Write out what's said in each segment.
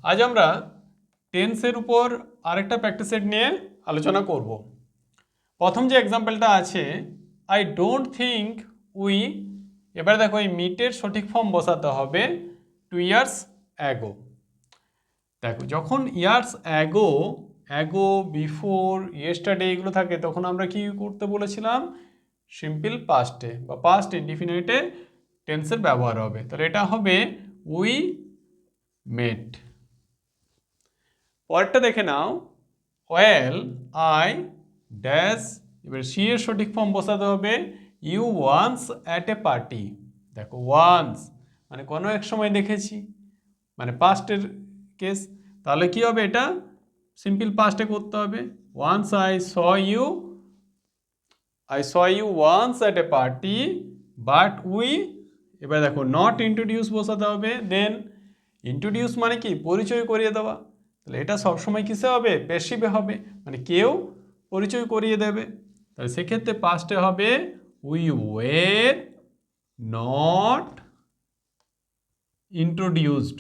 আজ আমরা টেন্সের উপর আরেকটা প্র্যাকটিস সেট নিয়ে আলোচনা করব। প্রথম যে এক্সাম্পলটা আছে, আই ডোন্ট থিঙ্ক উই, এবার দেখো এই মিটের সঠিক ফর্ম বসাতে হবে 2 ইয়ার্স অ্যাগো। দেখো যখন years ago, ago, before, yesterday এগুলো থাকে তখন আমরা কি করতে বলেছিলাম? সিম্পল পাস্টে বা পাস্ট ইনডিফিনিটে টেন্সের ব্যবহার হবে। তাহলে এটা হবে উই মেট। পরেরটা দেখে নাও, ওয়েল আই ড্যাশ, এবার সি এর সঠিক ফর্ম বসাতে হবে you once at a party. দেখো ওয়ান্স মানে কোনো এক সময় দেখেছি, মানে পাস্টের কেস। তাহলে কি হবে? এটা সিম্পল পাস্টে করতে হবে। Once I saw you once at a party but we, এবার দেখো নট ইন্ট্রোডিউস বসাতে হবে। দেন ইন্ট্রোডিউস মানে কি? পরিচয় করিয়ে দেওয়া। তাহলে এটা সবসময় কিসে হবে? প্যাসিভে হবে, মানে কেউ পরিচয় করিয়ে দেবে। তাহলে সেক্ষেত্রে পাস্টে হবে উই ওয়ের নট ইন্ট্রোডিউসড।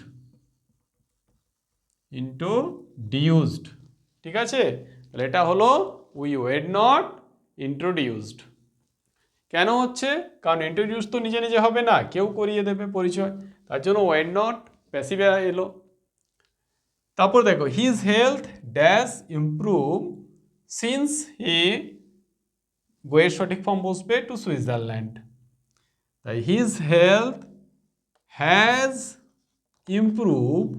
ঠিক আছে? তাহলে এটা হলো উই ওয়ের নট ইন্ট্রোডিউসড। কেন হচ্ছে? কারণ ইন্ট্রোডিউস তো নিজে নিজে হবে না, কেউ করিয়ে দেবে পরিচয়, তার জন্য ওয়ের নট প্যাসিভে এলো। তারপর দেখো his health dash improve since he, গোয়ের সঠিক ফর্ম বসবে টু সুইজারল্যান্ড। তাই হিজ হেলথ হ্যাজ ইমপ্রুভড,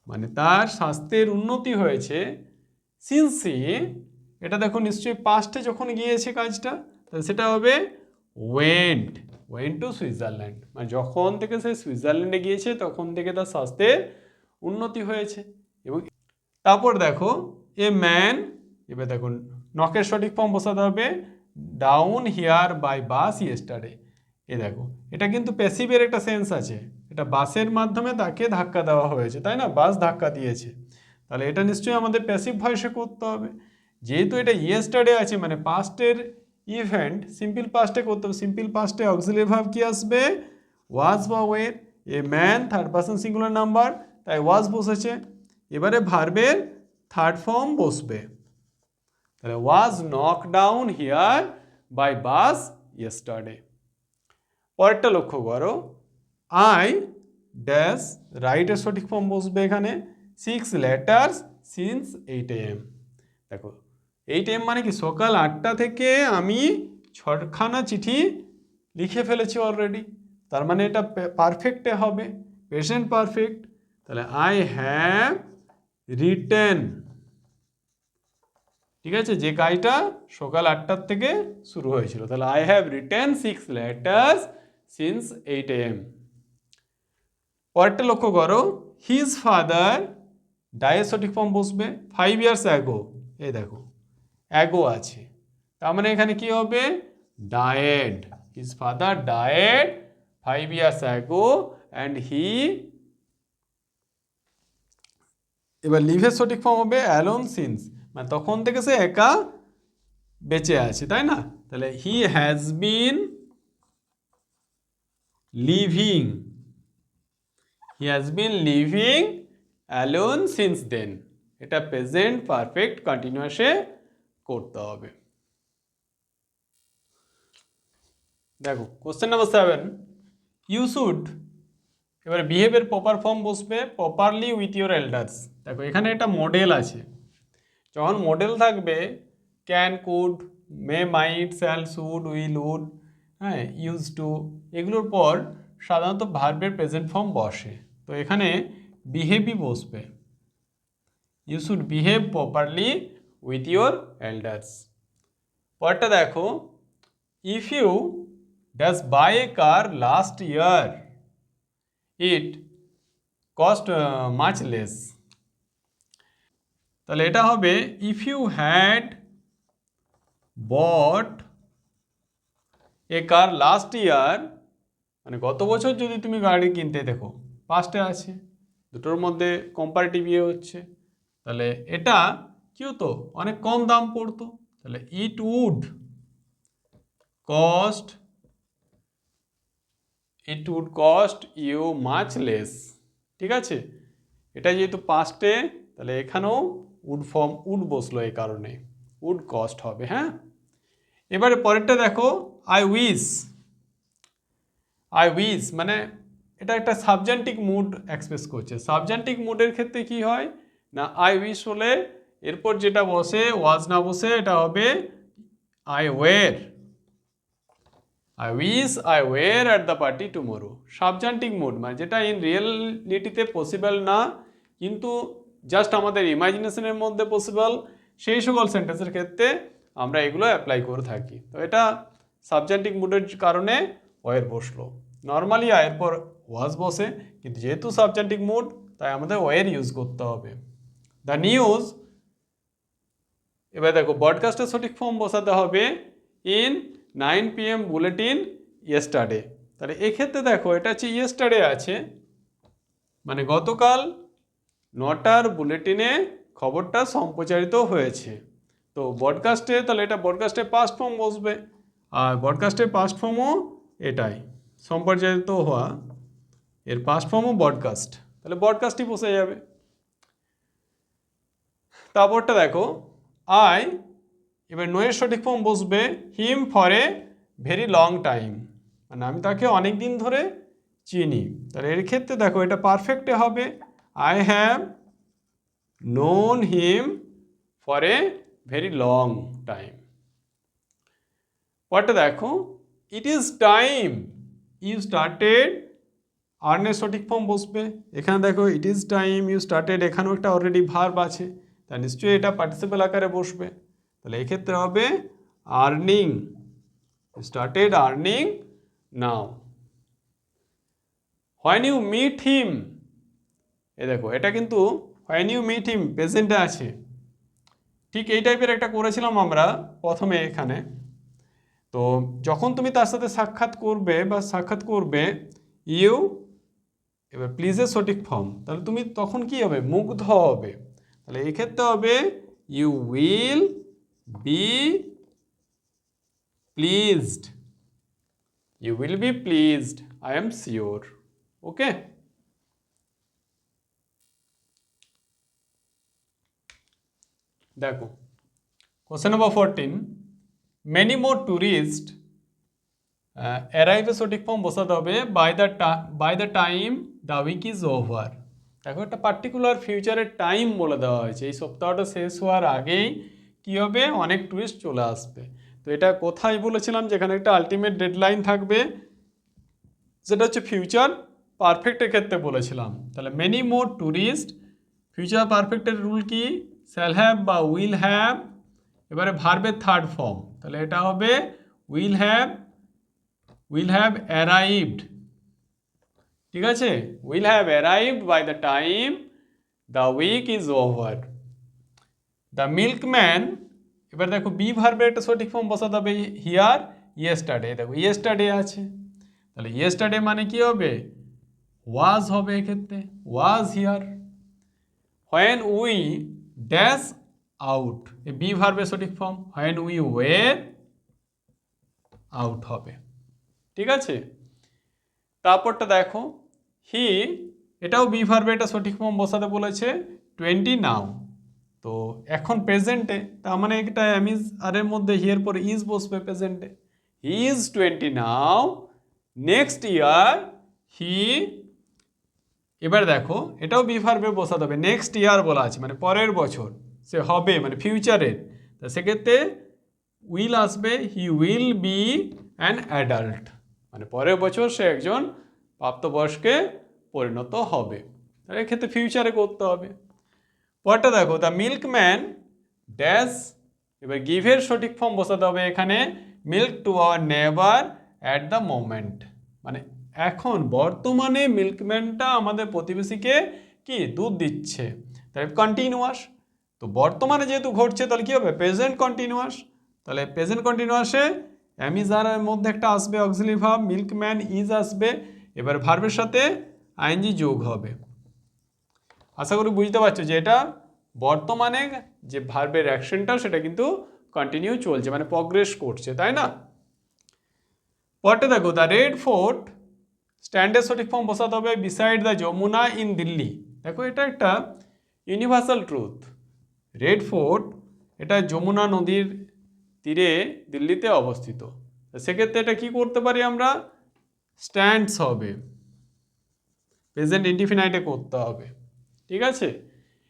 মানে তার স্বাস্থ্যের উন্নতি হয়েছে। সিন্স হি, এটা দেখো নিশ্চয়ই পাস্টে যখন গিয়েছে কাজটা, তাহলে সেটা হবে ওয়েন্ট টু সুইজারল্যান্ড, মানে যখন থেকে সে সুইজারল্যান্ডে গিয়েছে তখন থেকে তার স্বাস্থ্যের উন্নতি হয়েছে। এবং তারপর দেখো এ ম্যান, এবার দেখুন নকের সঠিক ফর্ম বসাতে হবে down here by bus yesterday. এ দেখো এটা কিন্তু প্যাসিভের একটা সেন্স আছে, এটা বাসের মাধ্যমে তাকে ধাক্কা দেওয়া হয়েছে, তাই না? বাস ধাক্কা দিয়েছে, তাহলে এটা নিশ্চয়ই আমাদের প্যাসিভ ভয়েসে করতে হবে। যেহেতু এটা ইয়েস্টারডে আছে মানে পাস্টের ইভেন্ট, সিম্পল পাস্টে করতে হবে। সিম্পল পাস্টে অক্সিলারি ভার্ব কি আসবে? ওয়াজ বা were. A man third person singular number, তাই ওয়াজ বসেছে। এবারে ভার্বের থার্ড ফর্ম বসবে, তাহলে was knock down here by bus yesterday. পরেরটা লক্ষ্য করো, আই ড্যাশ, রাইটের সঠিক ফর্ম বসবে এখানে 6 লেটার্স সিন্স 8 AM। দেখো 8 AM মানে কি? সকাল 8টা থেকে আমি 6খানা চিঠি লিখে ফেলেছি অলরেডি, তার মানে এটা পারফেক্টে হবে, প্রেজেন্ট পারফেক্ট। তাহলে আই হ্যাভ রিটেন, ঠিক আছে, যে কাজটা সকাল 8টার থেকে শুরু হয়েছিল। তাহলে I have written 6 letters since 8 AM। পরেরটা লক্ষ্য করো, হিজ ফাদার, ডায়ের সঠিক ফর্ম বসবে 5 ইয়ার্স অ্যাগো। এই দেখো অ্যাগো আছে, তার মানে এখানে কি হবে? Died. His father died 5 years ago and he, এবার লিভের সঠিক ফর্ম হবে অ্যালোন সিন্স, মানে তখন থেকে সে একা বেঁচে আছে, তাই না? তাহলে he has been living, alone since then. এটা প্রেজেন্ট পারফেক্ট কন্টিনিউয়াসে করতে হবে। দেখো কোশ্চেন নাম্বার 7, ইউ শুড, এবারে বিহেভের প্রপার ফর্ম বসবে প্রপারলি উইথ ইউর এল্ডার্স। দেখো এখানে একটা মডেল আছে, যখন মডেল থাকবে can, could, may, might, shall, should, will, would, হ্যাঁ, ইউজ টু, এগুলোর পর সাধারণত ভার্বের প্রেজেন্ট ফর্ম বসে। তো এখানে বিহেভই বসবে, you should behave properly with your elders. পরটা দেখো, if you dash buy a car last year it cost much less. তাহলে এটা হবে if you had bought a car last year, মানে গত বছর যদি তুমি গাড়ি কিনতে, দেখো পাস্টে আছে, দুটোর মধ্যে কম্পারেটিভ ইয়ে হচ্ছে, তাহলে এটা কি হতো? অনেক কম দাম পড়তো। তাহলে it would cost you much less. ঠিক আছে, এটা যেহেতু পাস্টে তাহলে এখানেও উড বসলো, এই কারণে উড কস্ট হবে। হ্যাঁ, এবারে পরেরটা দেখো, আই উইশ মানে এটা একটা সাবজেন্টিক মুড এক্সপ্রেস করছে। সাবজেন্টিক মুডের ক্ষেত্রে কি হয় না, আই উইশ হলে এরপর যেটা বসে ওয়াজ না বসে এটা হবে I were. I were at the party tomorrow. Subjunctive mood মানে যেটা ইন রিয়েলিটিতে পসিবল না, কিন্তু জাস্ট আমাদের ইমাজিনেশনের মধ্যে পসিবল, সেই সকল সেন্টেন্সের ক্ষেত্রে আমরা এগুলো অ্যাপ্লাই করে থাকি। তো এটা সাবজেন্টিক মুডের কারণে ওয়ের বসলো। নর্মালি আয়ের পর ওয়াজ বসে, কিন্তু যেহেতু সাবজেন্টিক মুড তাই আমাদের ওয়ের ইউজ করতে হবে। দ্য নিউজ, এবার দেখো ব্রডকাস্টের সঠিক ফর্ম বসাতে হবে ইন 9 PM বুলেটিন ইয়েস্টারডে। তাহলে এক্ষেত্রে দেখো এটা হচ্ছে ইয়েস্টারডে আছে, মানে গতকাল 9টার বুলেটিনে খবরটা সম্প্রচারিত হয়েছে। তো ব্রডকাস্টে তাহলে এটা ব্রডকাস্টের পাস্ট ফর্ম বসবে, আর ব্রডকাস্টের পাস্ট ফর্মও এটাই, সম্প্রচারিত হওয়া, এর পাস্ট ফর্মও ব্রডকাস্ট, তাহলে ব্রডকাস্টই বসে যাবে। তারপরটা দেখো আই, এবার নোয়ের সঠিক ফর্ম বসবে হিম for a very long time, মানে আমি তাকে অনেক দিন ধরে চিনি। তাহলে এর ক্ষেত্রে দেখো এটা পারফেক্টে হবে I have known him for a very long time. পরটা দেখো it is time you started, আর্নের সঠিক ফর্ম বসবে। এখানে দেখো it is time you started, এখানেও একটা অলরেডি ভার্ব আছে, তা নিশ্চয়ই এটা পার্টিসিপল আকারে বসবে। তাহলে এক্ষেত্রে হবে earning, started earning now. When you meet him, এ দেখো এটা কিন্তু হোয়েন ইউ মিট হিম প্রেজেন্টে আছে, ঠিক এই টাইপের একটা করেছিলাম আমরা প্রথমে এখানে। তো যখন তুমি তার সাথে সাক্ষাৎ করবে ইউ, এবার প্লিজের সঠিক ফর্ম, তাহলে তুমি তখন কি হবে, মুগ্ধ হবে। তাহলে এক্ষেত্রে হবে you will be pleased, you will be pleased, I am sure. Okay, দেখো question number 14, many more tourist অ্যারাইভে সঠিক ফর্ম বসাতে হবে by the time the week is over. দেখো একটা পার্টিকুলার ফিউচারের টাইম বলে দেওয়া হয়েছে, এই সপ্তাহটা শেষ হওয়ার আগেই কী হবে, অনেক ট্যুরিস্ট চলে আসবে। তো এটা কোথায় বলেছিলাম, যেখানে একটা আলটিমেট ডেডলাইন থাকবে, সেটা হচ্ছে ফিউচার পারফেক্টের ক্ষেত্রে বলেছিলাম। তাহলে মেনি মোর ট্যুরিস্ট, ফিউচার পারফেক্টের রুল কি, শ্যাল হ্যাভ বা উইল হ্যাভ, এবারে ভার্বের থার্ড ফর্ম, তাহলে এটা হবে উইল হ্যাভ অ্যারাইভড। ঠিক আছে, will have arrived by the time the week is over. The milkman, এবার দেখো বি ভার্বের একটা সঠিক ফর্ম বসাতে হবে হিয়ার ইয়েস্টারডে, দেখো ইয়েস্টারডে আছে, তাহলে ইয়েস্টারডে মানে কি হবে, ওয়াজ হবে এক্ষেত্রে, was here. When we dash out, এ বি ভার্বের সঠিক ফর্ম, হোয়েন উই ওয়ের আউট হবে। ঠিক আছে, তারপরটা দেখো হি, এটাও বি ভার্বে এটা সঠিক ফর্ম বসাতে বলেছে 20 নাও। তো এখন প্রেজেন্টে, তার মানে এটা অ্যামিজ আর এর মধ্যে হিয়ের পরে ইজ বসবে প্রেজেন্টে, he is 20 now, next year হি, এবার দেখো এটাও বি ভার্বে বসাতে হবে, নেক্সট ইয়ার বলা আছে মানে পরের বছর সে হবে, মানে ফিউচারের, তা সেক্ষেত্রে উইল আসবে, he will be an adult, মানে পরের বছর সে একজন প্রাপ্তবয়স্কে পরিণত হবে, তার এক্ষেত্রে ফিউচারে করতে হবে। পরটা দেখো দ্য মিল্কম্যান ড্যাশ, এবার গিভের সঠিক ফর্ম বসাতে হবে এখানে মিল্ক টু আওয়ার নেবার অ্যাট দ্য মোমেন্ট, মানে এখন বর্তমানে মিল্কম্যানটা আমাদের প্রতিবেশীকে কি দুধ দিচ্ছে, তাই কন্টিনিউয়াস। তো বর্তমানে যেহেতু ঘটছে তাহলে কী হবে, প্রেজেন্ট কন্টিনিউয়াস। তাহলে প্রেজেন্ট কন্টিনিউয়াসে অ্যামিজারের মধ্যে একটা আসবে অক্সিলারি ভার্ব, মিল্কম্যান ইজ আসবে, এবার ভার্বের সাথে আইএনজি যোগ হবে। আশা করি বুঝতে পারছো যে এটা বর্তমানে যে ভার্বের অ্যাকশনটা সেটা কিন্তু কন্টিনিউ চলছে, মানে প্রগ্রেস করছে, তাই না। পরটা দেখো দ্য রেড ফোর্ট স্ট্যান্ডের সঠিক ফর্ম বসাতে হবে beside the Yamuna in Delhi. দেখো এটা একটা ইউনিভার্সাল ট্রুথ। রেড ফোর্ট এটা যমুনা নদীর তীরে দিল্লিতে অবস্থিত। সেক্ষেত্রে এটা কি করতে পারি আমরা, স্ট্যান্ডস হবে, প্রেজেন্ট ইনডিফিনাইটে করতে হবে। ঠিক আছে,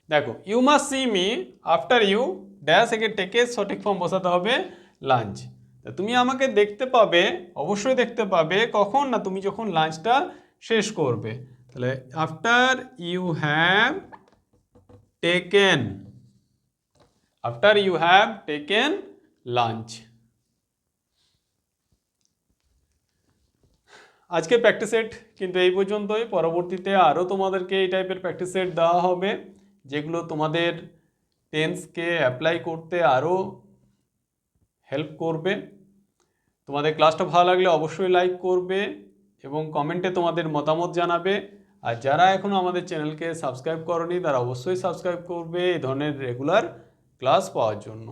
দেখো you must see me after you dash একে টেকে সঠিক ফর্ম বসাতে হবে লাঞ্চ। তুমি আমাকে দেখতে পাবে, অবশ্যই দেখতে পাবে কখন, না তুমি যখন লাঞ্চটা শেষ করবে। তাহলে after you have taken, after you have taken lunch. আজকে প্র্যাকটিস সেট কিন্তু এই পর্যন্তই। পরবর্তীতে আরও তোমাদেরকে এই টাইপের প্র্যাকটিস সেট দেওয়া হবে যেগুলো তোমাদের টেন্সকে অ্যাপ্লাই করতে আরও হেল্প করবে। তোমাদের ক্লাসটা ভালো লাগলে অবশ্যই লাইক করবে এবং কমেন্টে তোমাদের মতামত জানাবে। আর যারা এখনও আমাদের চ্যানেলকে সাবস্ক্রাইব করনি তারা অবশ্যই সাবস্ক্রাইব করবে এই ধরনের রেগুলার ক্লাস পাওয়ার জন্য।